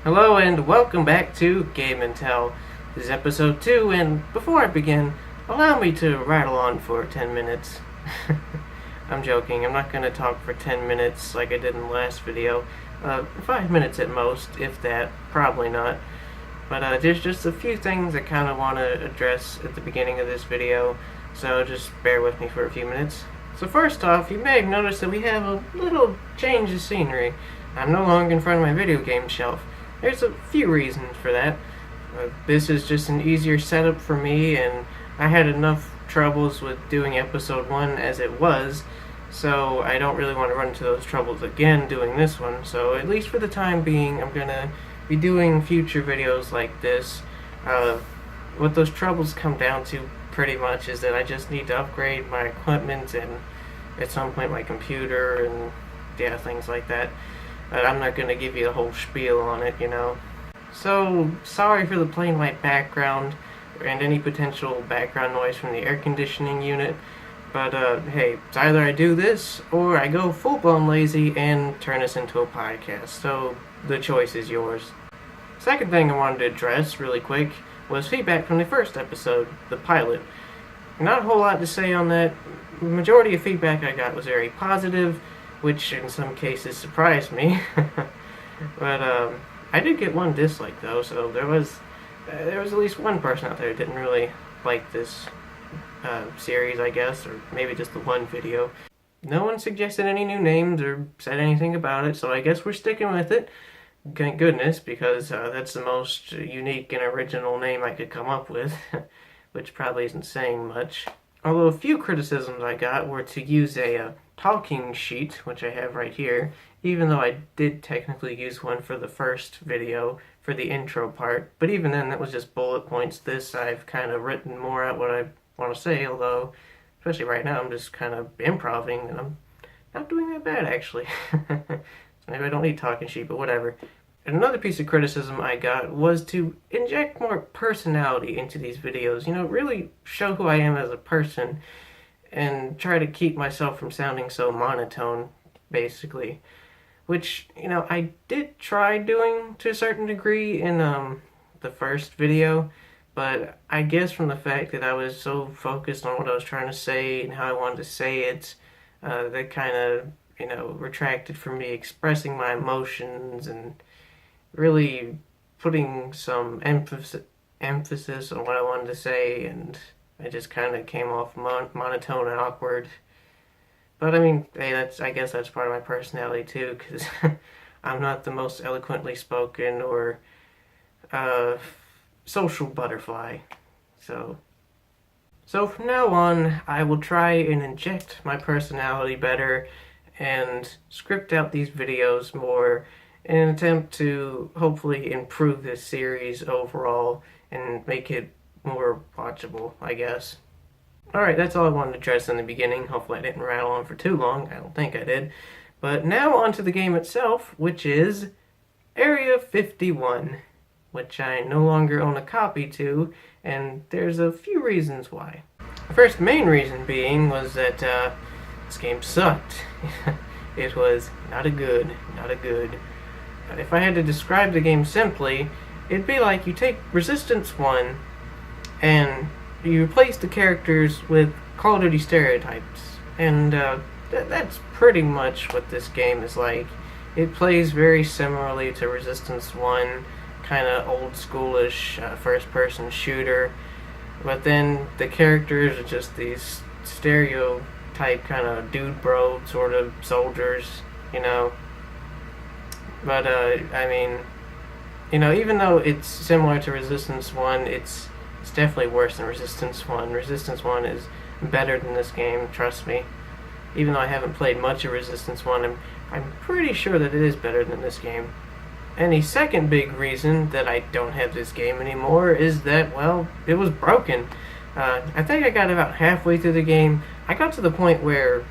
Hello and welcome back to Game and Tell. This is episode 2, and before I begin, allow me to rattle on for 10 minutes. I'm joking, I'm not going to talk for 10 minutes like I did in the last video. 5 minutes at most, if that, probably not. But there's just a few things I kind of want to address at the beginning of this video, so just bear with me for a few minutes. So first off, you may have noticed that we have a little change of scenery. I'm no longer in front of my video game shelf. There's a few reasons for that. This is just an easier setup for me, and I had enough troubles with doing episode 1 as it was, so I don't really want to run into those troubles again doing this one. So at least for the time being, I'm gonna be doing future videos like this. What those troubles come down to pretty much is that I just need to upgrade my equipment and at some point my computer and yeah, things like that. I'm not going to give you the whole spiel on it, you know. So, sorry for the plain white background and any potential background noise from the air conditioning unit. But, hey, it's either I do this or I go full-blown lazy and turn this into a podcast. So, the choice is yours. Second thing I wanted to address really quick was feedback from the first episode, the pilot. Not a whole lot to say on that. The majority of feedback I got was very positive, which in some cases surprised me. But I did get one dislike though, so there was at least one person out there who didn't really like this series, I guess, or maybe just the one video. No one suggested any new names or said anything about it, so I guess we're sticking with it. Thank goodness, because that's the most unique and original name I could come up with, which probably isn't saying much. Although a few criticisms I got were to use a talking sheet, which I have right here, even though I did technically use one for the first video, for the intro part, but even then that was just bullet points. This I've kind of written more out what I want to say, although, especially right now, I'm just kind of improvising, and I'm not doing that bad, actually. So maybe I don't need talking sheet, but whatever. And another piece of criticism I got was to inject more personality into these videos, you know, really show who I am as a person, and try to keep myself from sounding so monotone, basically. Which, you know, I did try doing to a certain degree in the first video, but I guess from the fact that I was so focused on what I was trying to say and how I wanted to say it, that kind of, you know, retracted from me expressing my emotions and really putting some emphasis on what I wanted to say, and it just kind of came off monotone and awkward. But I mean, hey, I guess that's part of my personality too, because I'm not the most eloquently spoken or social butterfly. So from now on, I will try and inject my personality better and script out these videos more in an attempt to hopefully improve this series overall and make it more watchable, I guess. Alright, that's all I wanted to address in the beginning. Hopefully I didn't rattle on for too long. I don't think I did. But now on to the game itself, which is Area 51, which I no longer own a copy to, and there's a few reasons why. The first main reason being was that this game sucked. It was not a good. If I had to describe the game simply, it'd be like you take Resistance 1 and you replace the characters with Call of Duty stereotypes. And that's pretty much what this game is like. It plays very similarly to Resistance 1, kind of old schoolish first-person shooter. But then the characters are just these stereotype kind of dude bro sort of soldiers, you know. But, I mean, you know, even though it's similar to Resistance 1, it's definitely worse than Resistance 1. Resistance 1 is better than this game, trust me. Even though I haven't played much of Resistance 1, I'm pretty sure that it is better than this game. And the second big reason that I don't have this game anymore is that, well, it was broken. I think I got about halfway through the game. I got to the point where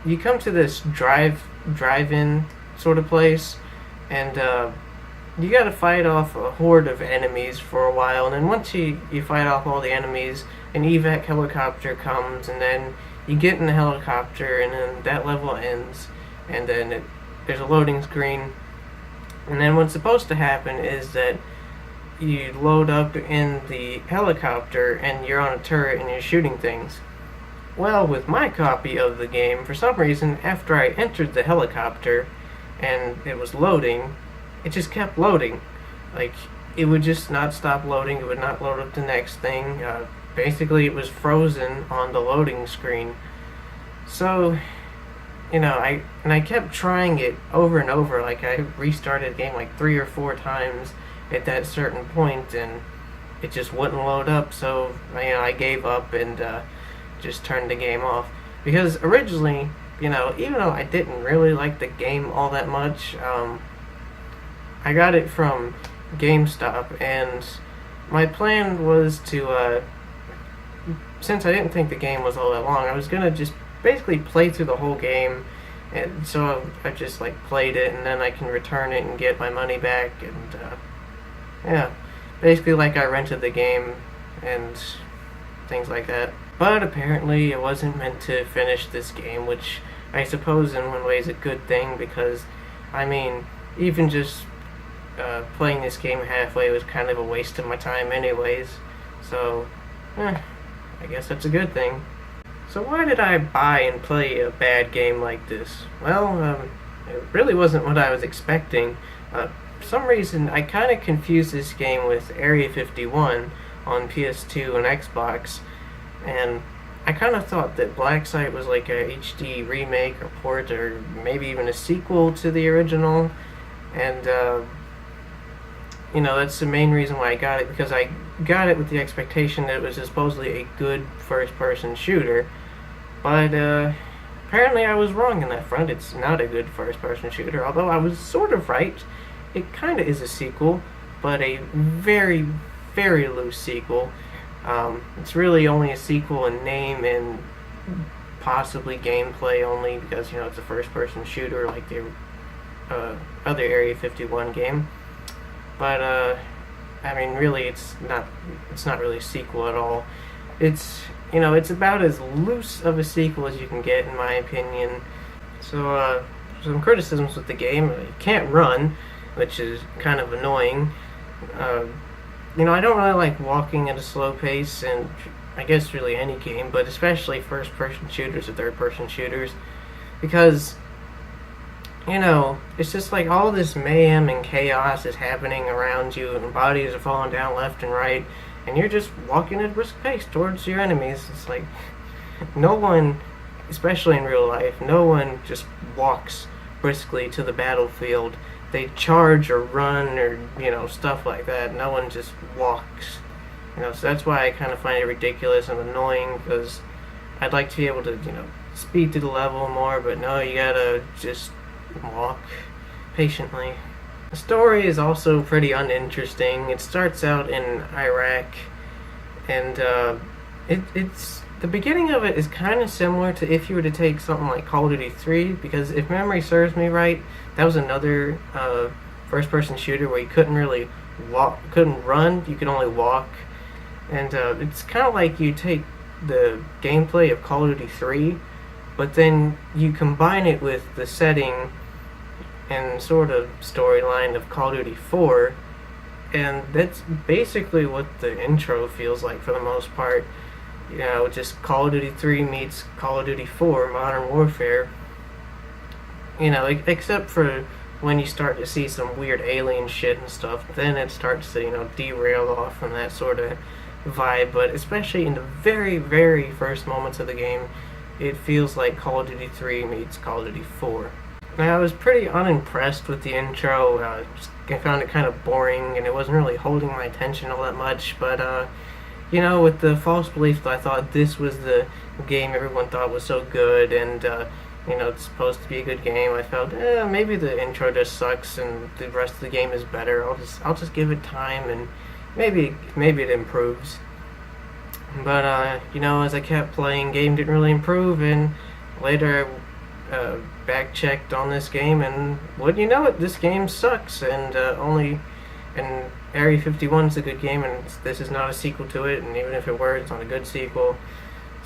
you come to this drive-in sort of place, and you gotta fight off a horde of enemies for a while, and then once you fight off all the enemies, an evac helicopter comes, and then you get in the helicopter, and then that level ends, and then there's a loading screen, And then what's supposed to happen is that you load up in the helicopter and you're on a turret and you're shooting things. Well, with my copy of the game, for some reason, after I entered the helicopter and it was loading, it just kept loading. Like, it would just not stop loading. It would not load up the next thing. Basically, it was frozen on the loading screen. So, I kept trying it over and over. Like, I restarted the game like 3 or 4 times at that certain point, and it just wouldn't load up. So, I gave up and just turned the game off. Because originally, even though I didn't really like the game all that much, I got it from GameStop, and my plan was to, since I didn't think the game was all that long, I was gonna just basically play through the whole game, and so I just played it, and then I can return it and get my money back, and yeah, basically I rented the game and things like that. But apparently I wasn't meant to finish this game, which I suppose in one way is a good thing, because even just playing this game halfway was kind of a waste of my time anyways, so I guess that's a good thing. So why did I buy and play a bad game like this? Well, it really wasn't what I was expecting. For some reason, I kind of confused this game with Area 51 on PS2 and Xbox, and I kind of thought that Blacksite was like a HD remake or port, or maybe even a sequel to the original, and that's the main reason why I got it, because I got it with the expectation that it was supposedly a good first-person shooter, but apparently I was wrong in that front. It's not a good first-person shooter, although I was sort of right. It kind of is a sequel, but a very, very loose sequel. It's really only a sequel in name and possibly gameplay only, because, it's a first-person shooter like the other Area 51 game. But, really, it's not really a sequel at all. It's about as loose of a sequel as you can get, in my opinion. So, some criticisms with the game: you can't run, which is kind of annoying. I don't really like walking at a slow pace, and I guess really any game, but especially first-person shooters or third-person shooters, because it's just all this mayhem and chaos is happening around you, and bodies are falling down left and right, and you're just walking at a brisk pace towards your enemies. It's no one, especially in real life, no one just walks briskly to the battlefield. They charge or run or, stuff like that. No one just walks. So that's why I kind of find it ridiculous and annoying, because I'd like to be able to, speed through the level more, but no, you gotta just walk patiently. The story is also pretty uninteresting. It starts out in Iraq, and it's the beginning of it is kind of similar to if you were to take something like Call of Duty 3, because if memory serves me right, that was another first-person shooter where you couldn't really couldn't run, you could only walk, and it's kind of like you take the gameplay of Call of Duty 3, but then you combine it with the setting and sort of storyline of Call of Duty 4, and that's basically what the intro feels like for the most part. Just Call of Duty 3 meets Call of Duty 4 Modern Warfare. Except for when you start to see some weird alien shit and stuff, then it starts to, derail off from that sort of vibe. But especially in the very, very first moments of the game, it feels like Call of Duty 3 meets Call of Duty 4. Now, I was pretty unimpressed with the intro. I found it kind of boring, and it wasn't really holding my attention all that much, but with the false belief that I thought this was the game everyone thought was so good, and it's supposed to be a good game, I felt maybe the intro just sucks and the rest of the game is better. I'll just give it time, and maybe it improves. But as I kept playing, game didn't really improve, and later back checked on this game, and wouldn't you know it, this game sucks, and Area 51 is a good game, and this is not a sequel to it, and even if it were, it's not a good sequel.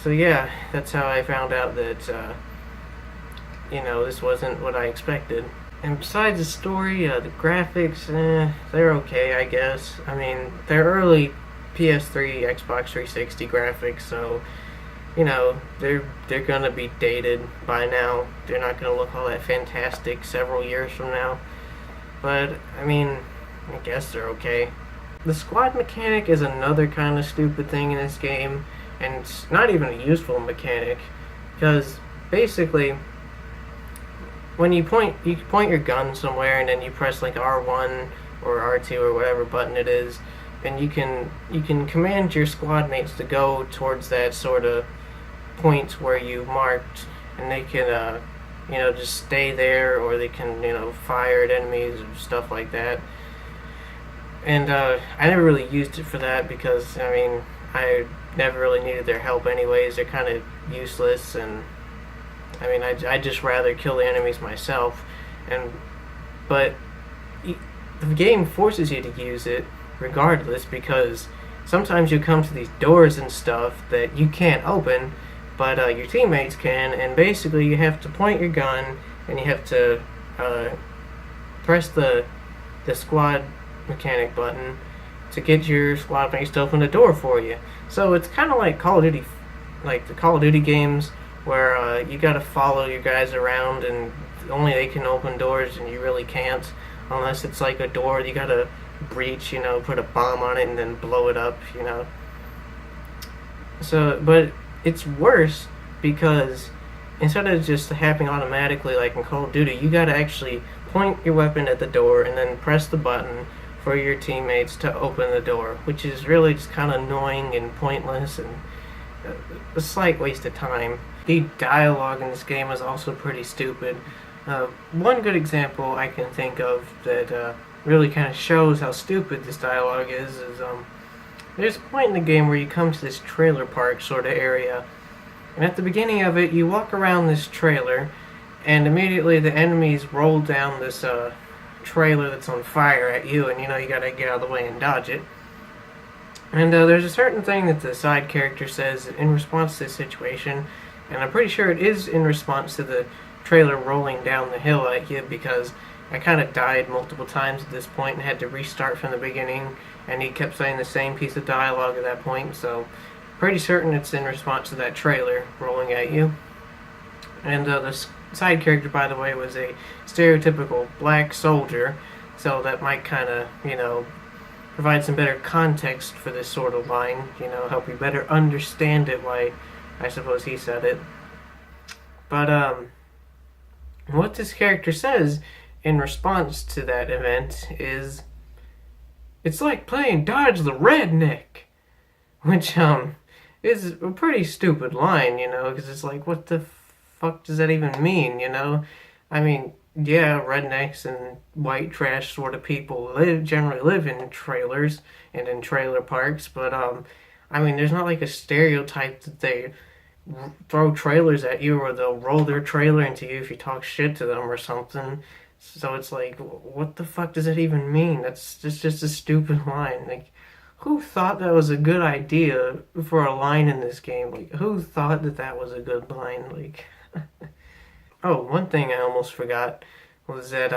So yeah, that's how I found out that this wasn't what I expected. And besides the story, the graphics, they're okay, I guess. I mean, they're early PS3, Xbox 360 graphics, so they're gonna be dated by now. They're not gonna look all that fantastic several years from now. But I mean, I guess they're okay. The squad mechanic is another kind of stupid thing in this game, and it's not even a useful mechanic because basically when you point your gun somewhere and then you press like R1 or R2 or whatever button it is, and you can command your squad mates to go towards that sort of point where you marked, and they can just stay there, or they can fire at enemies and stuff like that. And I never really used it for that because I mean I never really needed their help anyways. They're kind of useless, and I mean I just rather kill the enemies myself. But the game forces you to use it regardless, because sometimes you come to these doors and stuff that you can't open, but your teammates can, and basically you have to point your gun and you have to press the squad mechanic button to get your squad mates to open the door for you. So it's kind of like Call of Duty, like the Call of Duty games, where you got to follow your guys around, and only they can open doors, and you really can't, unless it's like a door you got to breach, put a bomb on it and then blow it up. So, but it's worse because instead of just happening automatically like in Call of Duty, you got to actually point your weapon at the door and then press the button for your teammates to open the door, which is really just kind of annoying and pointless and a slight waste of time. The dialogue in this game is also pretty stupid. One good example I can think of that really kind of shows how stupid this dialogue is there's a point in the game where you come to this trailer park sort of area, and at the beginning of it you walk around this trailer, and immediately the enemies roll down this trailer that's on fire at you, and you gotta get out of the way and dodge it. And there's a certain thing that the side character says in response to this situation, and I'm pretty sure it is in response to the trailer rolling down the hill at you, because I kind of died multiple times at this point and had to restart from the beginning, and he kept saying the same piece of dialogue at that point, so pretty certain it's in response to that trailer rolling at you. And the side character, by the way, was a stereotypical black soldier, so that might kind of, provide some better context for this sort of line, help you better understand it, why I suppose he said it. But what this character says in response to that event is, "It's like playing Dodge the Redneck," which is a pretty stupid line, because it's like, what the fuck does that even mean, I mean, yeah, rednecks and white trash sort of people generally live in trailers and in trailer parks, but I mean, there's not like a stereotype that they throw trailers at you, or they'll roll their trailer into you if you talk shit to them or something. So it's like, what the fuck does it even mean? That's just a stupid line. Like, who thought that was a good idea for a line in this game? Like, who thought that was a good line? Like, oh, one thing I almost forgot was that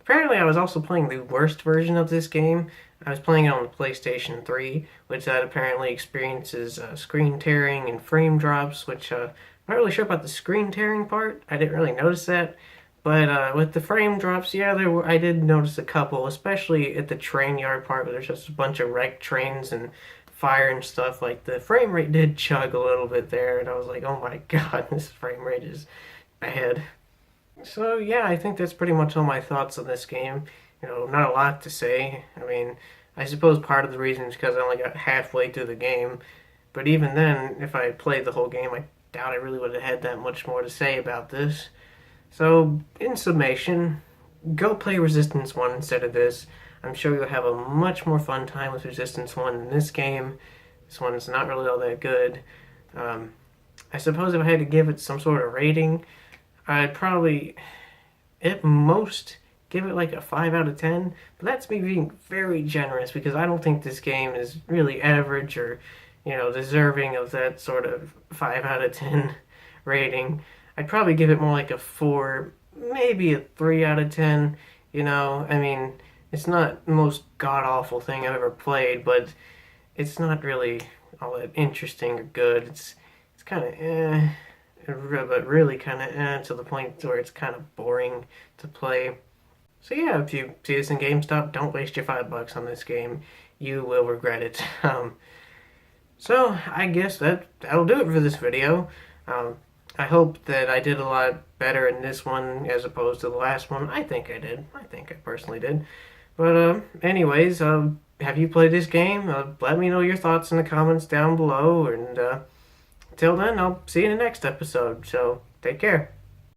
apparently I was also playing the worst version of this game. I was playing it on the PlayStation 3, which that apparently experiences screen tearing and frame drops, which I'm not really sure about the screen tearing part. I didn't really notice that. But with the frame drops, yeah, I did notice a couple, especially at the train yard part where there's just a bunch of wrecked trains and fire and stuff. Like, the frame rate did chug a little bit there, and I was like, oh my god, this frame rate is bad. So yeah, I think that's pretty much all my thoughts on this game. Not a lot to say. I mean, I suppose part of the reason is because I only got halfway through the game, but even then, if I played the whole game, I doubt I really would have had that much more to say about this. So, in summation, go play Resistance 1 instead of this. I'm sure you'll have a much more fun time with Resistance 1 than this game. This one is not really all that good. I suppose if I had to give it some sort of rating, I'd probably, at most, give it like a 5 out of 10. But that's me being very generous, because I don't think this game is really average or, deserving of that sort of 5 out of 10 rating. I'd probably give it more like a 4, maybe a 3 out of 10. You know, I mean, it's not the most god awful thing I've ever played, but it's not really all that interesting or good. It's kind of but really kind of to the point where it's kind of boring to play. So yeah, if you see this in GameStop, don't waste your $5 on this game. You will regret it. So I guess that'll do it for this video. Um, I hope that I did a lot better in this one as opposed to the last one. I think I did. I think I personally did. But anyways, have you played this game? Let me know your thoughts in the comments down below. And till then, I'll see you in the next episode. So take care.